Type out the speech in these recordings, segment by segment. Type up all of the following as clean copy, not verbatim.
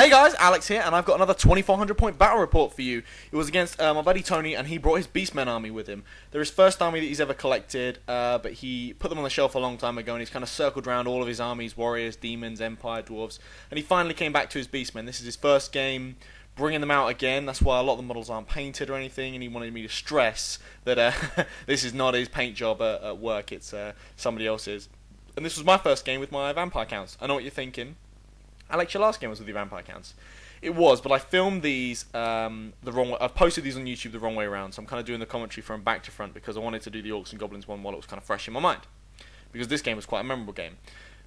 Hey guys, Alex here, and I've got another 2400 point battle report for you. It was against my buddy Tony, and he brought his Beastmen army with him. They're his first army that he's ever collected, but he put them on the shelf a long time ago, and he's kind of circled around all of his armies, warriors, demons, empire, dwarves, and he finally came back to his Beastmen. This is his first game bringing them out again. That's why a lot of the models aren't painted or anything, and he wanted me to stress that this is not his paint job at work, it's somebody else's. And this was my first game with my vampire counts. I know what you're thinking. Alex, your last game was with your vampire counts. It was, but I filmed these the wrong way. I've posted these on YouTube the wrong way around, so I'm kind of doing the commentary from back to front because I wanted to do the Orcs and Goblins one while it was kind of fresh in my mind. Because this game was quite a memorable game.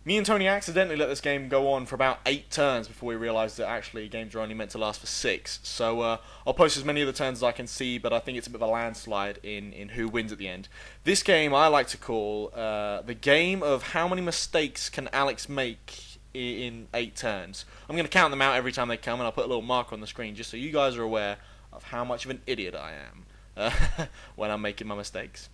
Me and Tony accidentally let this game go on for about 8 turns before we realised that actually games are only meant to last for 6. So I'll post as many of the turns as I can see, but I think it's a bit of a landslide in who wins at the end. This game I like to call the game of how many mistakes can Alex make in 8 turns. I'm going to count them out every time they come, and I'll put a little marker on the screen just so you guys are aware of how much of an idiot I am when I'm making my mistakes.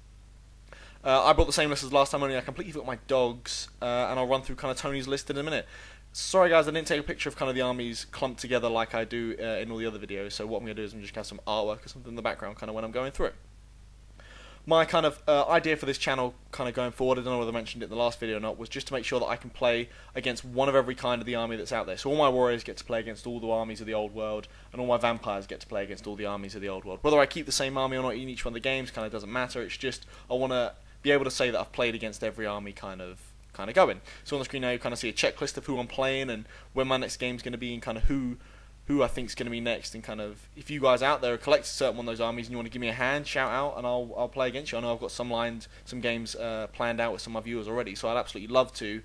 I brought the same list as last time, only I completely forgot my dogs, and I'll run through kind of Tony's list in a minute. Sorry guys, I didn't take a picture of kind of the armies clumped together like I do in all the other videos, so what I'm going to do is I'm just going to have some artwork or something in the background kind of when I'm going through it. My kind of idea for this channel kind of going forward, I don't know whether I mentioned it in the last video or not, was just to make sure that I can play against one of every kind of the army that's out there. So all my warriors get to play against all the armies of the old world, and all my vampires get to play against all the armies of the old world. Whether I keep the same army or not in each one of the games kind of doesn't matter, it's just I want to be able to say that I've played against every army kind of going. So on the screen now you kind of see a checklist of who I'm playing and when my next game's going to be and kind of who I think is going to be next, and kind of if you guys out there collect a certain one of those armies and you want to give me a hand, shout out and I'll play against you. I know I've got some games planned out with some of my viewers already, so I'd absolutely love to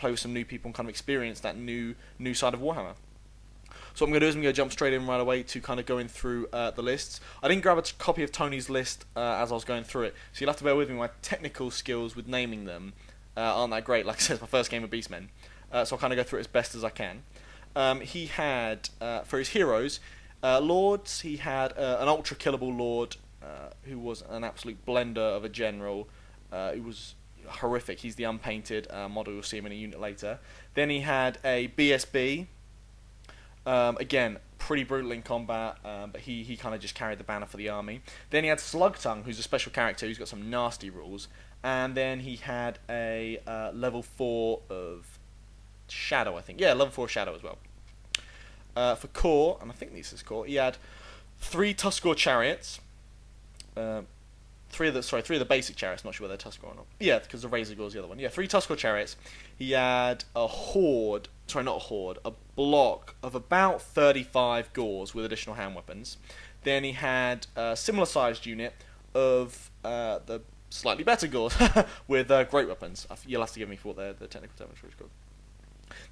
play with some new people and kind of experience that new side of Warhammer. So what I'm going to do is I'm going to jump straight in right away to kind of going through the lists. I didn't grab a copy of Tony's list as I was going through it, so you'll have to bear with me. My technical skills with naming them aren't that great. Like I said, it's my first game of Beastmen, so I'll kind of go through it as best as I can. He had, for his heroes, lords, he had an ultra-killable lord, who was an absolute blender of a general. He was horrific. He's the unpainted model. You'll see him in a unit later. Then he had a BSB. Again, pretty brutal in combat, but he kind of just carried the banner for the army. Then he had Slugtongue, who's a special character who's got some nasty rules. And then he had a level 4 of Shadow, I think. Yeah, level 4 Shadow as well. For core, and I think this is core, he had 3 Tuskor chariots. 3 of the basic chariots, not sure whether they're Tuskor or not. Yeah, because the Razor Gore is the other one. Yeah, 3 Tuskor chariots. He had a block of about 35 Gores with additional hand weapons. Then he had a similar sized unit of the slightly better Gores with great weapons. You'll have to give me what the technical term is called.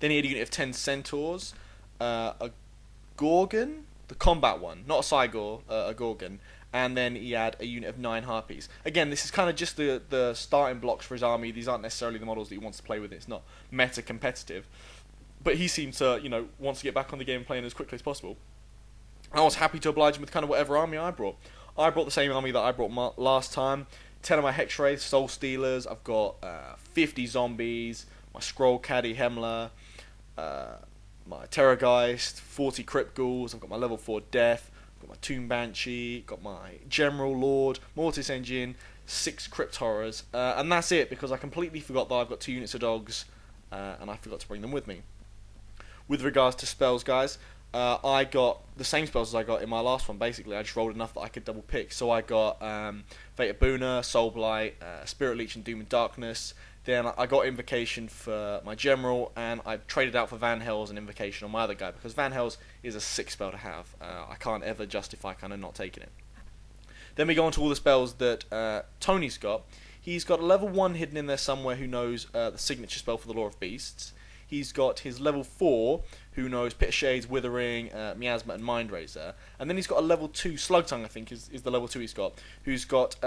Then he had a unit of 10 Centaurs, a Gorgon, the combat one, not a Cygor, a Gorgon, and then he had a unit of 9 Harpies. Again, this is kind of just the starting blocks for his army. These aren't necessarily the models that he wants to play with. It's not meta competitive, but he seems to, wants to get back on the game playing as quickly as possible. I was happy to oblige him with kind of whatever army I brought. I brought the same army that I brought last time. 10 of my Hex Wraiths, Soul Stealers. I've got 50 zombies, my Scroll Caddy Hemler, my Terrorgeist, 40 Crypt Ghouls, I've got my level 4 Death, I've got my Tomb Banshee, got my General Lord, Mortis Engine, 6 Crypt Horrors, and that's it, because I completely forgot that I've got 2 units of dogs, and I forgot to bring them with me. With regards to spells, guys, I got the same spells as I got in my last one, basically. I just rolled enough that I could double pick, so I got Fate of Boona, Soul Blight, Spirit Leech and Doom and Darkness. Then I got Invocation for my General, and I traded out for Van Hell's and Invocation on my other guy, because Van Hell's is a sick spell to have. I can't ever justify kind of not taking it. Then we go on to all the spells that Tony's got. He's got a level 1 hidden in there somewhere who knows the signature spell for the Law of Beasts. He's got his level 4, who knows Pit of Shades, Withering, Miasma and Mindrazor. And then he's got a level 2, Slugtongue I think is the level 2 he's got, who's got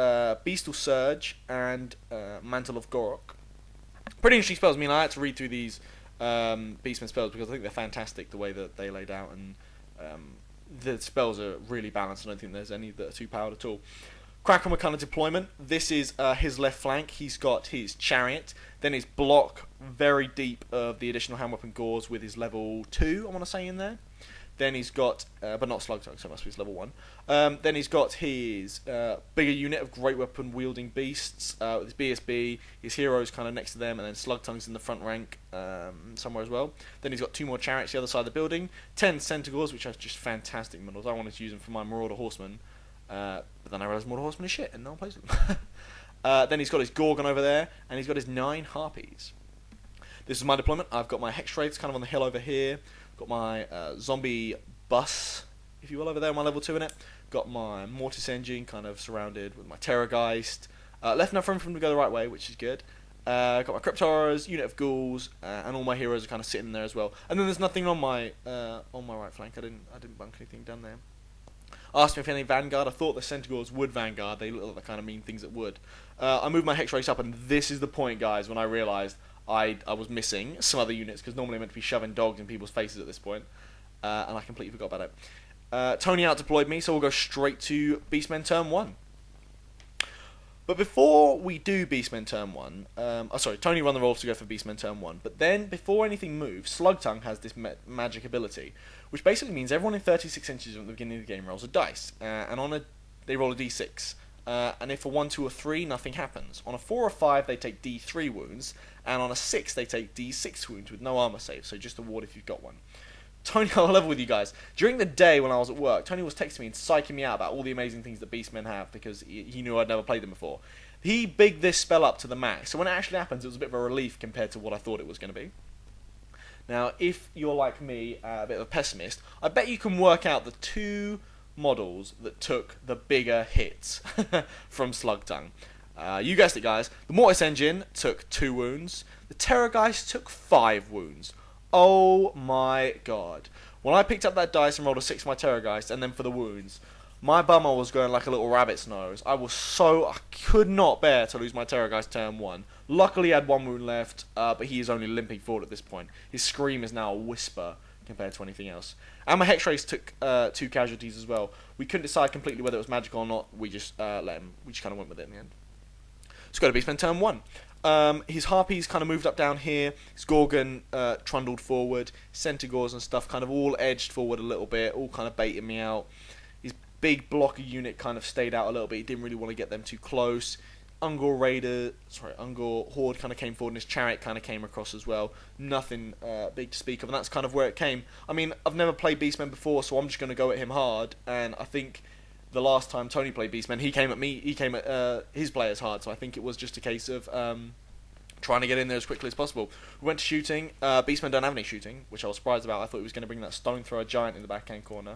Beastal Surge and Mantle of Gorok. Pretty interesting spells. I mean, I had to read through these Beastmen spells because I think they're fantastic the way that they laid out, and the spells are really balanced. I don't think there's any that are too powered at all. Crack on with kind of deployment. This is his left flank. He's got his chariot, then his block very deep of the additional hand weapon Gores with his level 2, I want to say, in there. Then he's got, but not Slug Tongue, so it must be his level 1. Then he's got his bigger unit of great weapon wielding beasts with his BSB, his heroes kind of next to them, and then Slug Tongue's in the front rank somewhere as well. Then he's got 2 more chariots the other side of the building, 10 Centaurs, which are just fantastic models. I wanted to use them for my Marauder Horseman, but then I realised Marauder Horseman is shit, and no one plays them. Then he's got his Gorgon over there, and he's got his 9 Harpies. This is my deployment. I've got my Hex Wraiths kind of on the hill over here. Got my zombie bus, if you will, over there, my level 2 in it. Got my Mortis Engine kind of surrounded with my Terrorgeist. Left enough room for them to go the right way, which is good. Got my Cryptoras, unit of Ghouls, and all my heroes are kind of sitting there as well. And then there's nothing on my right flank. I didn't bunk anything down there. Asked me if any Vanguard. I thought the Centaurs would Vanguard. They look like the kind of mean things that would. I moved my Hex Race up, and this is the point, guys, when I realised I was missing some other units, because normally I'm meant to be shoving dogs in people's faces at this point, and I completely forgot about it. Tony out-deployed me, so we'll go straight to Beastmen turn 1. But before we do Beastmen turn 1, Tony run the rolls to go for Beastmen turn 1, but then before anything moves, Slug Tongue has this magic ability, which basically means everyone in 36 inches at the beginning of the game rolls a dice, and they roll a d6. And if a 1, 2, or 3, nothing happens. On a 4 or 5, they take d3 wounds, and on a 6, they take d6 wounds with no armor save, so just a ward if you've got one. Tony, I'll level with you guys. During the day when I was at work, Tony was texting me and psyching me out about all the amazing things that Beastmen have, because he knew I'd never played them before. He bigged this spell up to the max, so when it actually happens, it was a bit of a relief compared to what I thought it was going to be. Now, if you're like me, a bit of a pessimist, I bet you can work out the 2 models that took the bigger hits from Slug Tongue. You guessed it, guys. The Mortis Engine took 2 wounds. The Terrorgeist took 5 wounds. Oh my god. When I picked up that dice and rolled a 6 for my Terrorgeist, and then for the wounds, my bummer was going like a little rabbit's nose. I could not bear to lose my Terrorgeist turn 1. Luckily, he had 1 wound left, but he is only limping forward at this point. His scream is now a whisper compared to anything else. And my Hex Race took 2 casualties as well. We couldn't decide completely whether it was magical or not. We just let him. We just kind of went with it in the end. Let's go to Beastman turn 1. His Harpies kind of moved up down here. His Gorgon trundled forward. Centaurs and stuff kind of all edged forward a little bit, all kind of baiting me out. His big blocker unit kind of stayed out a little bit. He didn't really want to get them too close. Ungor Horde kind of came forward, and his chariot kind of came across as well. Nothing big to speak of, and that's kind of where it came. I mean, I've never played Beastmen before, so I'm just going to go at him hard, and I think the last time Tony played Beastmen, he came at his players hard, so I think it was just a case of trying to get in there as quickly as possible. We went to shooting. Beastmen don't have any shooting, which I was surprised about. I thought he was going to bring that stone thrower giant in the backhand corner.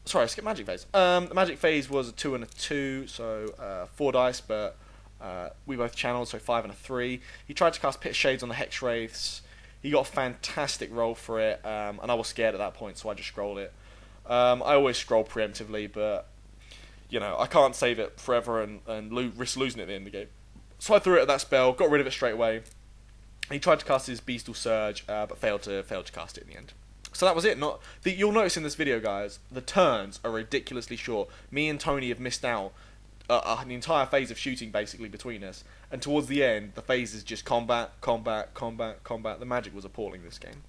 Sorry, I skipped Magic Phase. The Magic Phase was a 2 and a 2, so 4 dice, but we both channeled, so 5 and a 3. He tried to cast Pit of Shades on the Hex Wraiths. He got a fantastic roll for it, and I was scared at that point, so I just scrolled it. I always scroll preemptively, but you know, I can't save it forever and risk losing it at the end of the game. So I threw it at that spell, got rid of it straight away. He tried to cast his Beastal Surge, but failed to cast it in the end. So that was it. You'll notice in this video, guys, the turns are ridiculously short. Me and Tony have missed out an entire phase of shooting, basically, between us. And towards the end, the phase is just combat, combat, combat, combat. The magic was appalling this game.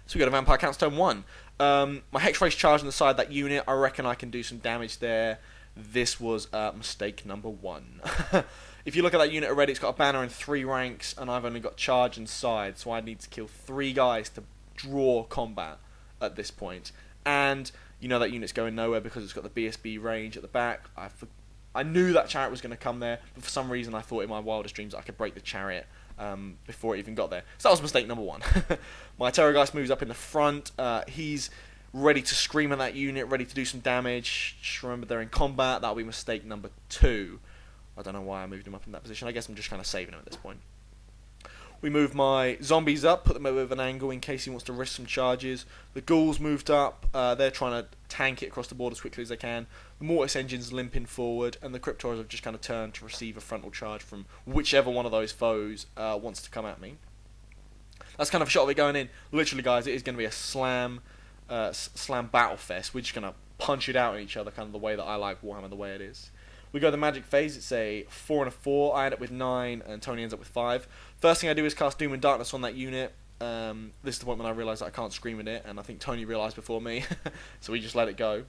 So we got a Vampire Count's turn 1. My Hex Race charged on the side of that unit. I reckon I can do some damage there. This was mistake number 1. If you look at that unit already, it's got a banner in 3 ranks, and I've only got charge and side, so I need to kill 3 guys to draw combat at this point. And you know that unit's going nowhere because it's got the BSB range at the back. I knew that chariot was going to come there, but for some reason I thought in my wildest dreams I could break the chariot before it even got there. So that was mistake number 1. My Terrorgeist moves up in the front. He's ready to scream at that unit, ready to do some damage. Just remember they're in combat. That'll be mistake number 2. I don't know why I moved him up in that position. I guess I'm just kind of saving him at this point. We moved my zombies up, put them at a bit of an angle in case he wants to risk some charges. The ghouls moved up. They're trying to tank it across the board as quickly as they can. The Mortis Engine's limping forward, and the Cryptoras have just kind of turned to receive a frontal charge from whichever one of those foes wants to come at me. That's kind of a shot of it going in. Literally, guys, it is going to be a slam battle fest. We're just going to punch it out at each other, kind of the way that I like Warhammer, the way it is. We go to the Magic Phase. It's a 4 and a 4. I end up with 9, and Tony ends up with 5. First thing I do is cast Doom and Darkness on that unit. This is the point when I realised that I can't scream in it, and I think Tony realised before me, so we just let it go.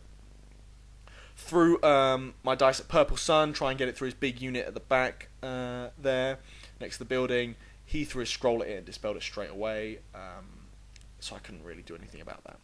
Threw my dice at Purple Sun, try and get it through his big unit at the back there, next to the building. He threw his scroll at it and dispelled it straight away, so I couldn't really do anything about that.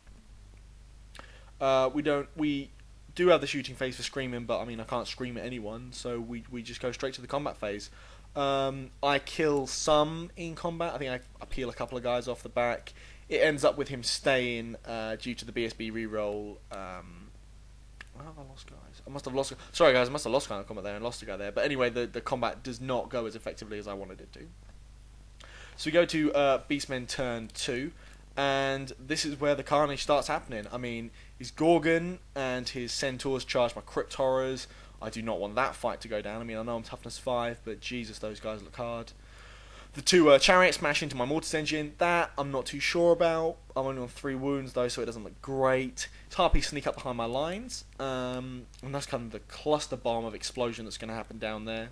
We do have the shooting phase for screaming, but I mean I can't scream at anyone, so we just go straight to the combat phase. I kill some in combat. I think I peel a couple of guys off the back. It ends up with him staying due to the BSB reroll. Where have I lost guys? I must have lost. Sorry guys, I must have lost kind of combat there and lost a guy there. But anyway, the combat does not go as effectively as I wanted it to. So we go to Beastmen turn 2, and this is where the carnage starts happening. I mean, his Gorgon and his Centaurs charged my Crypt Horrors. I do not want that fight to go down. I mean, I know I'm toughness 5, but Jesus, those guys look hard. The 2 Chariots smash into my Mortis Engine. That I'm not too sure about. I'm only on 3 wounds though, so it doesn't look great. His Harpies sneak up behind my lines, and that's kind of the cluster bomb of explosion that's going to happen down there.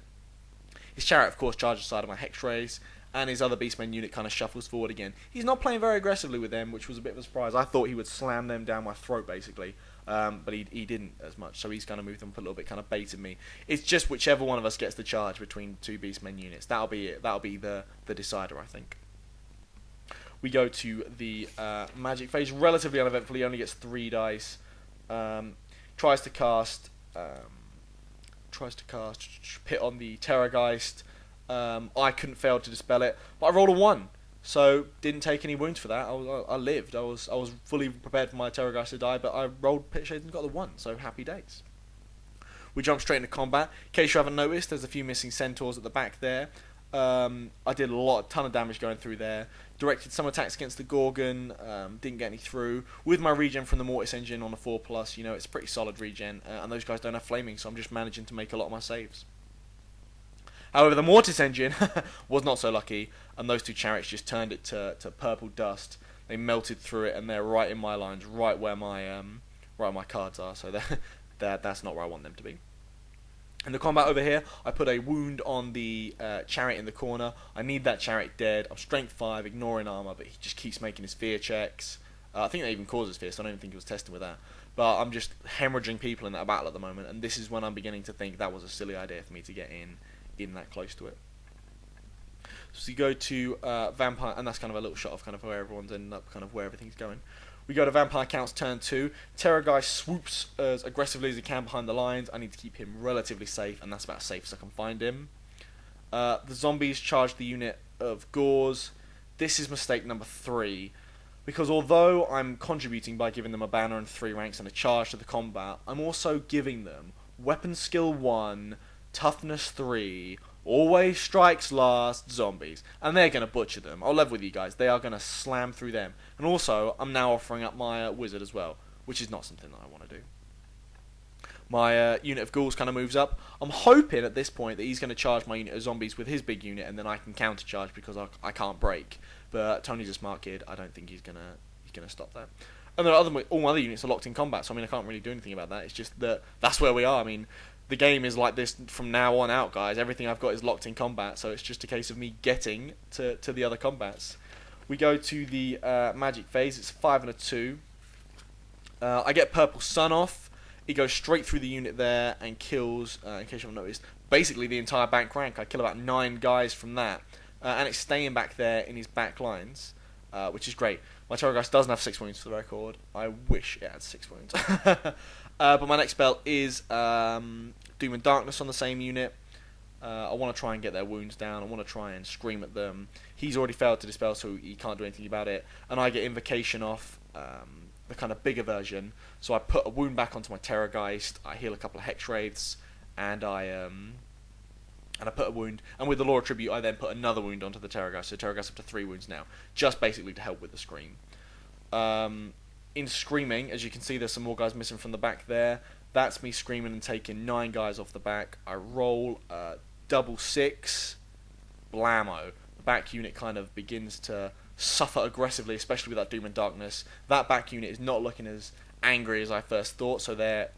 His Chariot, of course, charges aside of my Hex Rays, and his other Beastmen unit kind of shuffles forward again. He's not playing very aggressively with them, which was a bit of a surprise. I thought he would slam them down my throat, basically. But he didn't as much, so he's kind of moved them up a little bit, kind of baited me. It's just whichever one of us gets the charge between 2 Beastmen units. That'll be it. That'll be the decider, I think. We go to the magic phase relatively uneventfully. He only gets 3 dice. Tries to cast Pit on the Terrorgeist. I couldn't fail to dispel it, but I rolled a 1. So didn't take any wounds for that. I lived. I was fully prepared for my Terrorgeist to die, but I rolled Pit Shades and got the 1. So happy days. We jump straight into combat. In case you haven't noticed, there's a few missing Centaurs at the back there. I did a ton of damage going through there. Directed some attacks against the Gorgon. Didn't get any through. With my regen from the Mortis Engine on a 4+, you know, it's pretty solid regen, and those guys don't have flaming, so I'm just managing to make a lot of my saves. However, the Mortis Engine was not so lucky, and those 2 Chariots just turned it to purple dust. They melted through it, and they're right in my lines, right where my cards are. So that's not where I want them to be. In the combat over here, I put a wound on the Chariot in the corner. I need that Chariot dead. I'm strength 5, ignoring armor, but he just keeps making his fear checks. I think that even causes fear, so I don't even think he was testing with that. But I'm just hemorrhaging people in that battle at the moment, and this is when I'm beginning to think that was a silly idea for me to get in that close to it. So you go to Vampire, and that's kind of a little shot of kind of where everyone's ending up, kind of where everything's going. We go to Vampire Counts turn 2. Terrorgeist swoops as aggressively as he can behind the lines. I need to keep him relatively safe, and that's about as safe as I can find him. The zombies charge the unit of Gauls. This is mistake number 3, because although I'm contributing by giving them a banner and 3 ranks and a charge to the combat, I'm also giving them weapon skill 1, toughness 3, always strikes last, zombies. And they're going to butcher them. I'll level with you guys. They are going to slam through them. And also, I'm now offering up my wizard as well, which is not something that I want to do. My unit of ghouls kind of moves up. I'm hoping at this point that he's going to charge my unit of zombies with his big unit, and then I can counter-charge because I can't break. But Tony's a smart kid. I don't think he's going to stop that. And then all my other units are locked in combat, so I mean I can't really do anything about that. It's just that that's where we are. I mean, the game is like this from now on out, guys. Everything I've got is locked in combat, so it's just a case of me getting to the other combats. We go to the magic phase. It's 5 and a 2. I get Purple Sun off. He goes straight through the unit there and kills, in case you haven't noticed, basically the entire back rank. I kill about 9 guys from that, and it's staying back there in his back lines, which is great. My Terrorgeist doesn't have 6 wounds for the record. I wish it had 6 wounds. But my next spell is Doom and Darkness on the same unit. I want to try and get their wounds down. I want to try and scream at them. He's already failed to dispel, so he can't do anything about it. And I get Invocation off, the kind of bigger version. So I put a wound back onto my Terrorgeist. I heal a couple of Hex Wraiths, and I put a wound. And with the Law of Tribute, I then put another wound onto the Terrorgeist. So Terrorgeist up to 3 wounds now, just basically to help with the scream. In screaming, as you can see, there's some more guys missing from the back there. That's me screaming and taking 9 guys off the back. I roll double 6, blammo. The back unit kind of begins to suffer aggressively, especially with that Doom and Darkness. That back unit is not looking as angry as I first thought, so they're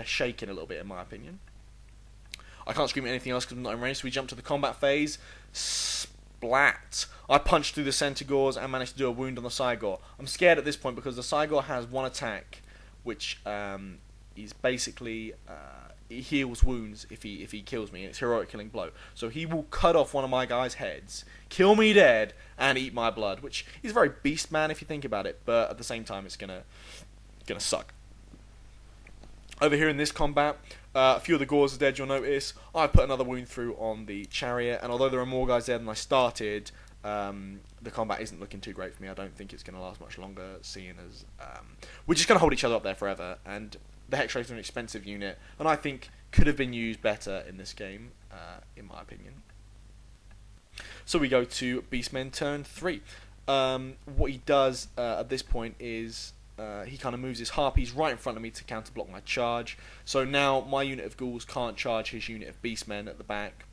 shaking a little bit in my opinion. I can't scream at anything else because I'm not in range, so we jump to the combat phase. splat. I punched through the Centaurs and managed to do a wound on the Cygor. I'm scared at this point because the Cygor has one attack, which is basically it heals wounds if he kills me, and it's heroic killing blow. So he will cut off one of my guys' heads, kill me dead, and eat my blood, which is very Beastman if you think about it. But at the same time, it's gonna suck. Over here in this combat, a few of the Gauls are dead, you'll notice. I've put another wound through on the chariot, and although there are more guys dead than I started, the combat isn't looking too great for me. I don't think it's going to last much longer, seeing as we're just going to hold each other up there forever, and the Hex Raid's an expensive unit, and I think could have been used better in this game, in my opinion. So we go to Beastmen turn 3. What he does at this point is he kind of moves his harpies right in front of me to counter block my charge. So now my unit of ghouls can't charge his unit of beastmen at the back,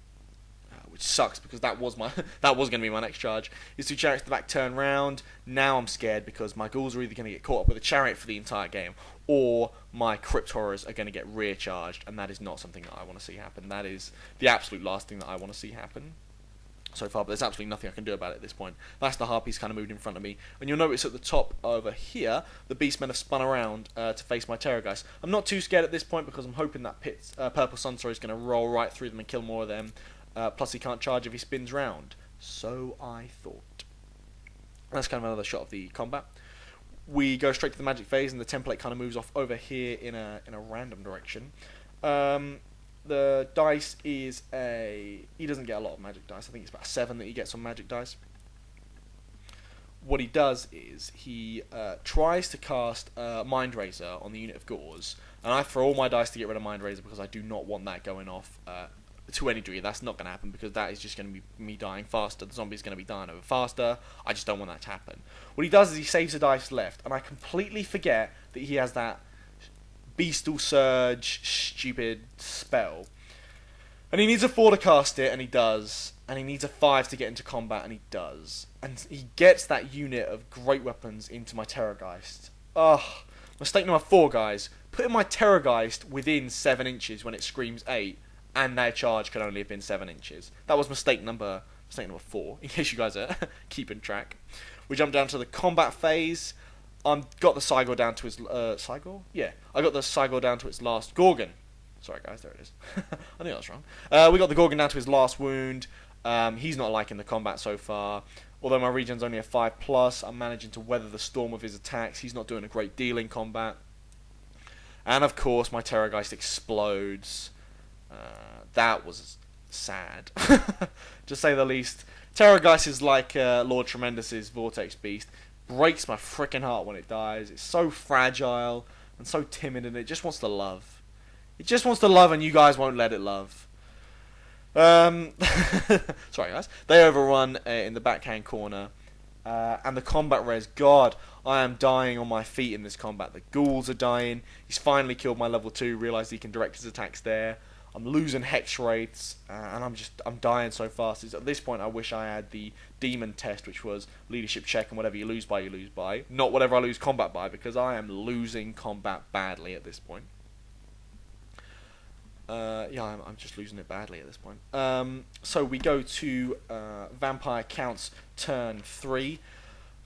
which sucks because that was going to be my next charge. His two chariots at the back turn round. Now I'm scared because my ghouls are either going to get caught up with a chariot for the entire game, or my crypt horrors are going to get rear charged, and that is not something that I want to see happen. That is the absolute last thing that I want to see happen so far, but there's absolutely nothing I can do about it at this point. That's the harpies kind of moved in front of me, and you'll notice at the top over here the beastmen have spun around to face my terrorgeist. I'm not too scared at this point because I'm hoping that purple sunsorrow is going to roll right through them and kill more of them, plus he can't charge if he spins round. So I thought. That's kind of another shot of the combat. We go straight to the magic phase, and the template kind of moves off over here in a random direction. The dice is he doesn't get a lot of magic dice. I think it's about 7 that he gets on magic dice. What he does is he tries to cast Mind Razor on the unit of Gauls, and I throw all my dice to get rid of Mind Razor because I do not want that going off to any degree. That's not going to happen because that is just going to be me dying faster. The zombie's going to be dying over faster. I just don't want that to happen. What he does is he saves the dice left, and I completely forget that he has that Beastal Surge stupid spell, and he needs a 4 to cast it, and he does, and he needs a 5 to get into combat, and he does, and he gets that unit of great weapons into my Terrorgeist. Ugh, mistake number 4, guys. Putting my Terrorgeist within 7 inches when it screams 8, and their charge can only have been 7 inches. That was mistake number 4, in case you guys are keeping track. We jump down to the combat phase. Got the Cygor down to his Cygor? Yeah, I got the Cygor down to its last Gorgon. Sorry guys, there it is. I think I was wrong. We got the Gorgon down to his last wound. He's not liking the combat so far. Although my regen's only a 5+, I'm managing to weather the storm of his attacks. He's not doing a great deal in combat. And of course, my Terrorgeist explodes. That was sad, to say the least. Terrorgeist is like Lord Tremendous's Vortex Beast. Breaks my freaking heart when it dies. It's so fragile and so timid, and it just wants to love. It just wants to love, and you guys won't let it love. Sorry guys. They overrun in the backhand corner, and the combat res. God, I am dying on my feet in this combat. The ghouls are dying. He's finally killed my level 2. Realised he can direct his attacks there. I'm losing hex rates, and I'm dying so fast. At this point, I wish I had the demon test, which was leadership check, and whatever you lose by, you lose by. Not whatever I lose combat by, because I am losing combat badly at this point. Yeah, I'm just losing it badly at this point. So we go to Vampire Count's turn 3.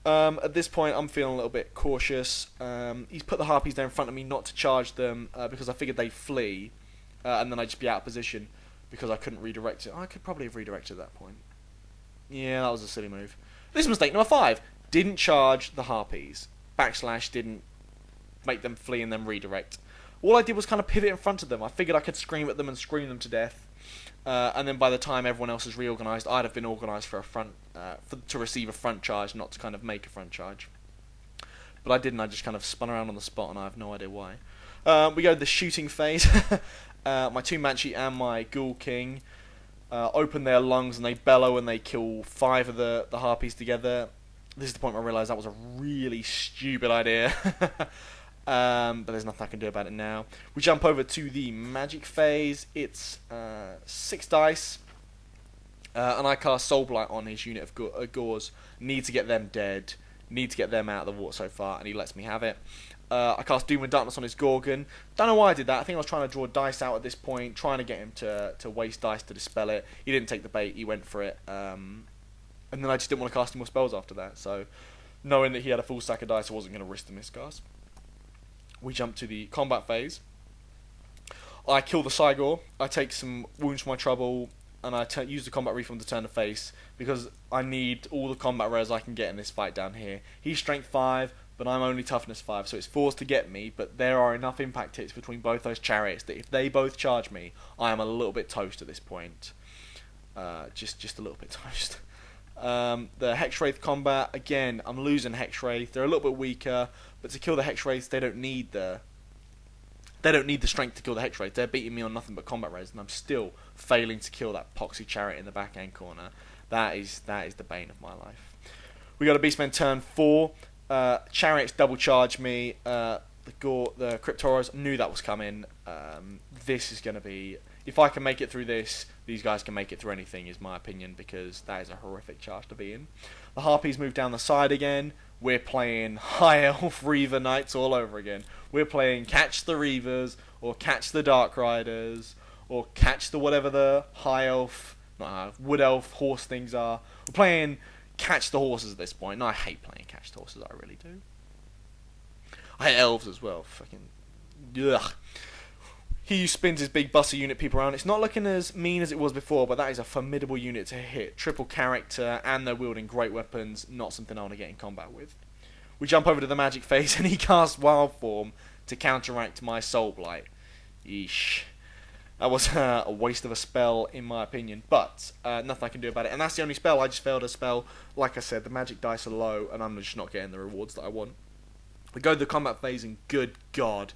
At this point, I'm feeling a little bit cautious. He's put the harpies there in front of me not to charge them, because I figured they'd flee. And then I'd just be out of position because I couldn't redirect it. I could probably have redirected at that point. Yeah, that was a silly move. This is mistake number 5. Didn't charge the harpies. / didn't make them flee and then redirect. All I did was kind of pivot in front of them. I figured I could scream at them and scream them to death. And then by the time everyone else is reorganised, I'd have been organised for a front, to receive a front charge, not to kind of make a front charge. But I didn't. I just kind of spun around on the spot, and I have no idea why. We go to the shooting phase. My 2 Manchi and my Ghoul King open their lungs and they bellow and they kill 5 of the harpies together. This is the point where I realise that was a really stupid idea. But there's nothing I can do about it now. We jump over to the magic phase. It's 6 dice. And I cast Soul Blight on his unit of Gauls. Need to get them dead. Need to get them out of the water so far, and he lets me have it. I cast Doom and Darkness on his Gorgon. Don't know why I did that. I think I was trying to draw dice out at this point, trying to get him to waste dice to dispel it. He didn't take the bait. He went for it. and then I just didn't want to cast any more spells after that. So, knowing that he had a full stack of dice, I wasn't going to risk the miscast. We jump to the combat phase. I kill the Cygor, I take some wounds for my trouble, and I use the combat reform to turn the face, because I need all the combat rares I can get in this fight down here. He's strength 5, but I'm only toughness 5, so it's forced to get me, but there are enough impact hits between both those chariots that if they both charge me, I am a little bit toast at this point. Just a little bit toast. The Hexwraith combat, again, I'm losing Hexwraith. They're a little bit weaker, but to kill the Hexwraith, they don't need the strength to kill the Hexwraith. They're beating me on nothing but combat rares, and I'm still failing to kill that poxy chariot in the backhand corner. That is the bane of my life. We got a Beastmen turn 4. Chariots double charge me. The Crypt Horrors, knew that was coming. This is going to be... If I can make it through this, these guys can make it through anything, is my opinion, because that is a horrific charge to be in. The Harpies move down the side again. We're playing High Elf Reaver Knights all over again. We're playing Catch the Reavers, or Catch the Dark Riders, or Catch the whatever the High Elf, Wood Elf horse things are. We're playing Catch the Horses at this point, and I hate playing Catch the Horses, I really do. I hate elves as well, fucking... Ugh. He spins his big buster unit people around. It's not looking as mean as it was before, but that is a formidable unit to hit. Triple character, and they're wielding great weapons. Not something I want to get in combat with. We jump over to the magic phase, and he casts Wild Form to counteract my Soul Blight. Yeesh. That was a waste of a spell, in my opinion, but nothing I can do about it. And that's the only spell. I just failed a spell. Like I said, the magic dice are low, and I'm just not getting the rewards that I want. We go to the combat phase, and good God,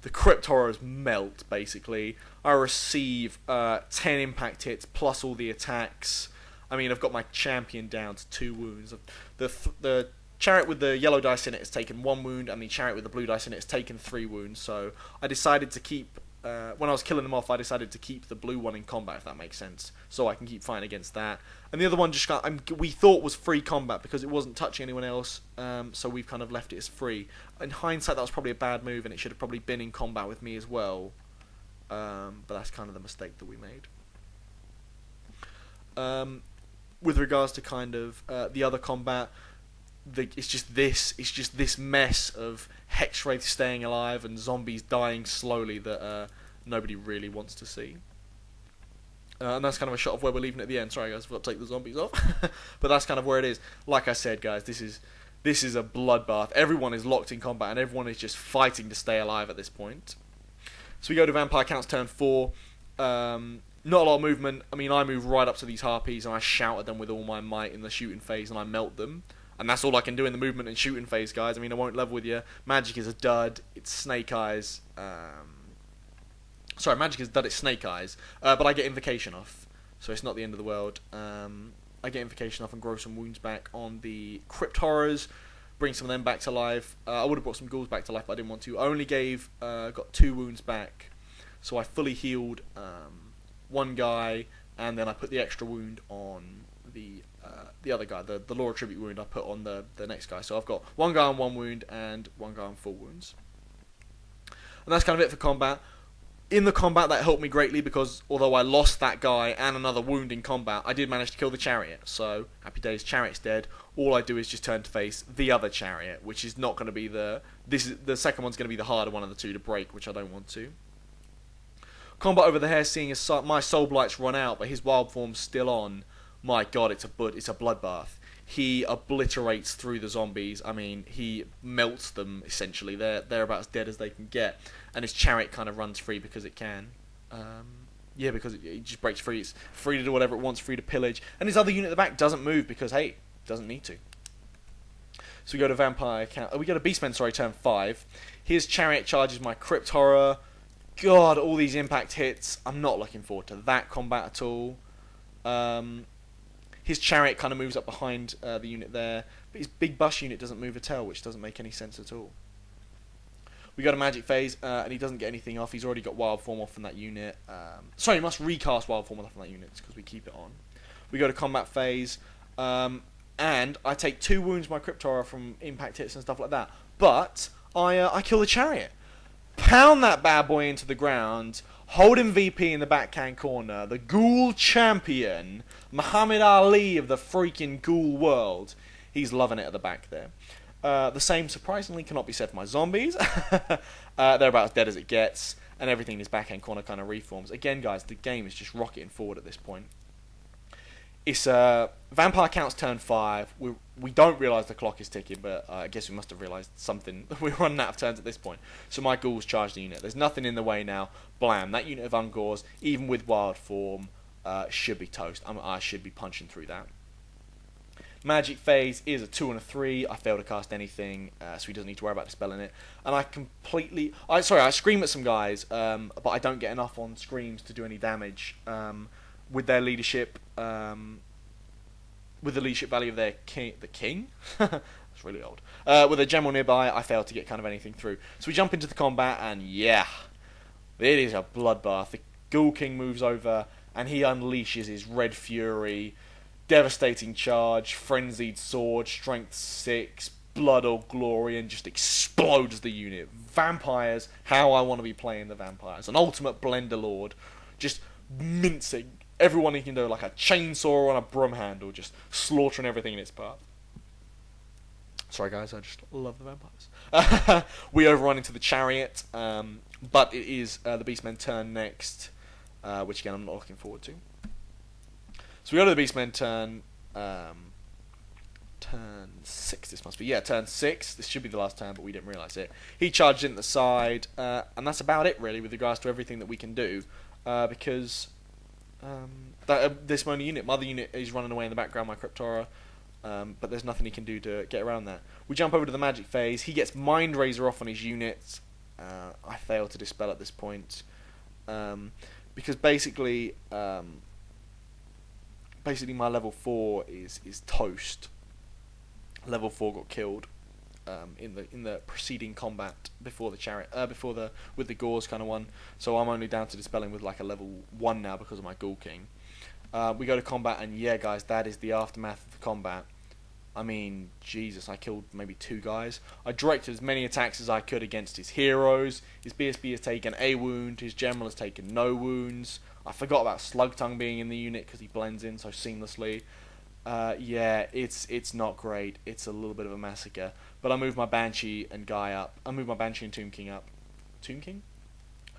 the Crypt Horrors melt, basically. I receive 10 impact hits, plus all the attacks. I mean, I've got my champion down to 2 wounds. The chariot with the yellow dice in it has taken 1 wound, and the chariot with the blue dice in it has taken 3 wounds. So I decided to keep... when I was killing them off, I decided to keep the blue one in combat, if that makes sense, so I can keep fighting against that. And the other one just we thought was free combat because it wasn't touching anyone else, so we've kind of left it as free. In hindsight, that was probably a bad move, and it should have probably been in combat with me as well. But that's kind of the mistake that we made. With regards to kind of the other combat, it's just this mess of Hexwraith staying alive and zombies dying slowly that nobody really wants to see. And that's kind of a shot of where we're leaving at the end. Sorry guys, I've got to take the zombies off. But that's kind of where it is. Like I said guys, this is a bloodbath. Everyone is locked in combat and everyone is just fighting to stay alive at this point. So we go to Vampire Counts turn 4. Not a lot of movement. I mean, I move right up to these harpies and I shout at them with all my might in the shooting phase and I melt them. And that's all I can do in the movement and shooting phase, guys. I mean, I won't level with you. Magic is a dud. It's Snake Eyes. Sorry, Magic is a dud. It's Snake Eyes. But I get Invocation off. So it's not the end of the world. I get Invocation off and grow some wounds back on the Crypt Horrors. Bring some of them back to life. I would have brought some ghouls back to life, but I didn't want to. I only got 2 wounds back. So I fully healed one guy. And then I put the extra wound on the other guy, the Law of Tribute wound I put on the next guy. So I've got 1 guy on 1 wound and 1 guy on 4 wounds. And that's kind of it for combat. In the combat that helped me greatly because although I lost that guy and another wound in combat, I did manage to kill the chariot. So, happy days, chariot's dead. All I do is just turn to face the other chariot, which is not going to be the second one's going to be the harder one of the two to break, which I don't want to. Combat over the hair, seeing as my Soul Blight's run out, but his wild form's still on. My God, it's a bloodbath. He obliterates through the zombies. I mean, he melts them, essentially. They're about as dead as they can get. And his chariot kind of runs free because it can. Yeah, because it just breaks free. It's free to do whatever it wants, free to pillage. And his other unit at the back doesn't move because, hey, doesn't need to. So we go to we go to Beastmen, sorry, turn 5. His chariot charges my Crypt Horror. God, all these impact hits. I'm not looking forward to that combat at all. His chariot kind of moves up behind the unit there, but his big bus unit doesn't move at all, which doesn't make any sense at all. We got a magic phase, and he doesn't get anything off. He's already got wild form off from that unit. Sorry, he must recast wild form off from that unit because we keep it on. We go to combat phase, and I take 2 wounds my Crypt Horror from impact hits and stuff like that. But I kill the chariot. Pound that bad boy into the ground. holding VP in the backhand corner, the Ghoul champion, Muhammad Ali of the freaking Ghoul world. He's loving it at the back there. The same, surprisingly, cannot be said for my zombies. They're about as dead as it gets, and everything in his backhand corner kind of reforms. Again, guys, the game is just rocketing forward at this point. It's Vampire counts turn 5. We don't realise the clock is ticking, but I guess we must have realised something. We're running out of turns at this point. So my Ghouls charge the unit. There's nothing in the way now. Blam. That unit of Ungors, even with wild form, should be toast. I should be punching through that. Magic phase is a 2 and a 3. I fail to cast anything, so he doesn't need to worry about dispelling it. And I scream at some guys, but I don't get enough on screams to do any damage. With their leadership, with the leadership value of their king, that's really old. With a general nearby, I fail to get kind of anything through. So we jump into the combat, and yeah, it is a bloodbath. The Ghoul King moves over, and he unleashes his Red Fury, devastating charge, frenzied sword, strength 6, blood or glory, and just explodes the unit. Vampires, how I want to be playing the vampires. An ultimate blender lord, just mincing everyone he can do, like a chainsaw on a broom handle, just slaughtering everything in its path. Sorry guys, I just love the vampires. We overrun into the chariot, but it is the Beastmen turn next, which again I'm not looking forward to. So we go to the Beastmen turn 6 this must be. Yeah, turn 6. This should be the last turn, but we didn't realise it. He charged into the side, and that's about it really with regards to everything that we can do, because this Mona unit, Mother unit, is running away in the background, my Cryptora, but there's nothing he can do to get around that. We jump over to the magic phase. He gets Mind Razor off on his units. I fail to dispel at this point, because basically my level 4 is toast. Level 4 got killed in the preceding combat before the chariot, with the Gauls kind of one. So I'm only down to dispelling with like a level 1 now because of my Ghoul King. We go to combat, and yeah, guys, that is the aftermath of the combat. I mean, Jesus, I killed maybe 2 guys. I directed as many attacks as I could against his heroes. His BSB has taken a wound. His general has taken no wounds. I forgot about Slug Tongue being in the unit because he blends in so seamlessly. Yeah, it's not great. It's a little bit of a massacre. But I moved my Banshee and Guy up. I moved my Banshee and Tomb King up. Tomb King?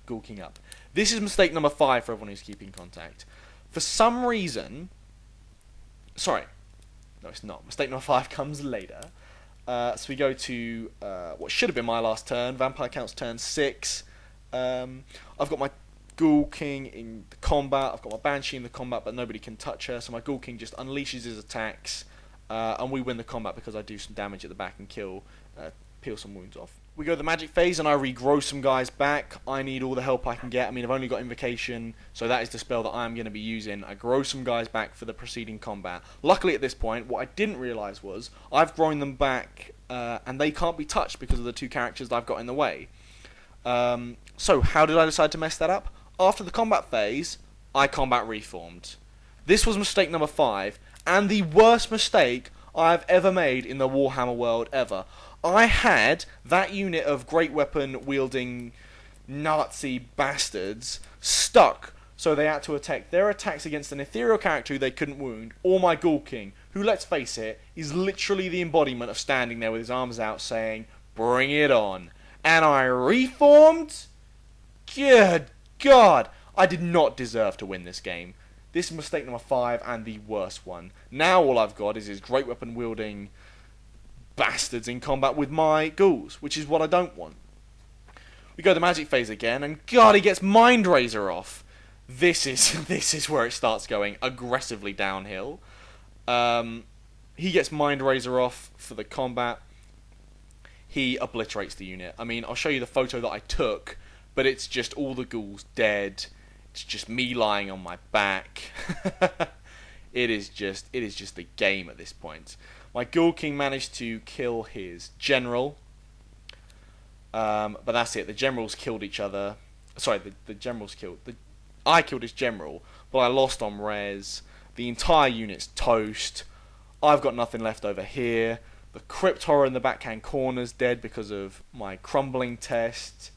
Ghoul King up. This is mistake number 5 for everyone who's keeping contact. For some reason... Sorry. No, it's not. Mistake number 5 comes later. So we go to what should have been my last turn. Vampire counts turn 6. I've got my Ghoul King in the combat. I've got my Banshee in the combat, but nobody can touch her. So my Ghoul King just unleashes his attacks, and we win the combat because I do some damage at the back and peel some wounds off. We go to the magic phase, and I regrow some guys back. I need all the help I can get. I mean, I've only got Invocation, so that is the spell that I'm going to be using. I grow some guys back for the preceding combat. Luckily, at this point, what I didn't realise was I've grown them back, and they can't be touched because of the 2 characters that I've got in the way. So how did I decide to mess that up? After the combat phase, I combat reformed. This was mistake number 5, and the worst mistake I've ever made in the Warhammer world ever. I had that unit of great weapon wielding Nazi bastards stuck, so they had to attack their attacks against an ethereal character who they couldn't wound, or my Ghoul King, who, let's face it, is literally the embodiment of standing there with his arms out saying, "Bring it on." And I reformed? Good God, I did not deserve to win this game. This is mistake number 5 and the worst one. Now all I've got is his great weapon wielding bastards in combat with my ghouls, which is what I don't want. We go to the magic phase again, and God, he gets Mind Razor off. This is where it starts going aggressively downhill. He gets Mind Razor off for the combat. He obliterates the unit. I mean, I'll show you the photo that I took, but it's just all the ghouls dead. It's just me lying on my back. It is just the game at this point. My Ghoul King managed to kill his general, but that's it. The generals killed each other. Sorry, the generals killed. I killed his general, but I lost on res. The entire unit's toast. I've got nothing left over here. The Crypt Horror in the backhand corner's dead because of my crumbling test.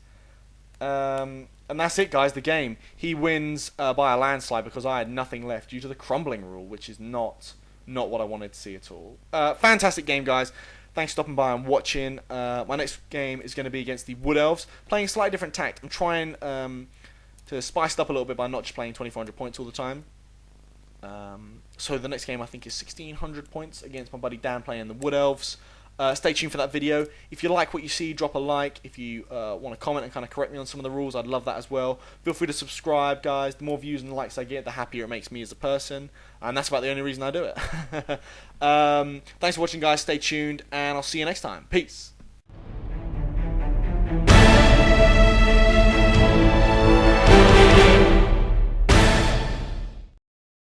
And that's it, guys, the game. He wins by a landslide because I had nothing left due to the crumbling rule, which is not what I wanted to see at all. Fantastic game, guys. Thanks for stopping by and watching. My next game is going to be against the Wood Elves, playing a slightly different tact. I'm trying to spice it up a little bit by not just playing 2,400 points all the time. So the next game I think is 1,600 points against my buddy Dan playing the Wood Elves. Stay tuned for that video. If you like what you see, drop a like. If you want to comment and kind of correct me on some of the rules, I'd love that as well. Feel free to subscribe, guys. The more views and likes I get, the happier it makes me as a person. And that's about the only reason I do it. Thanks for watching, guys. Stay tuned, and I'll see you next time. Peace.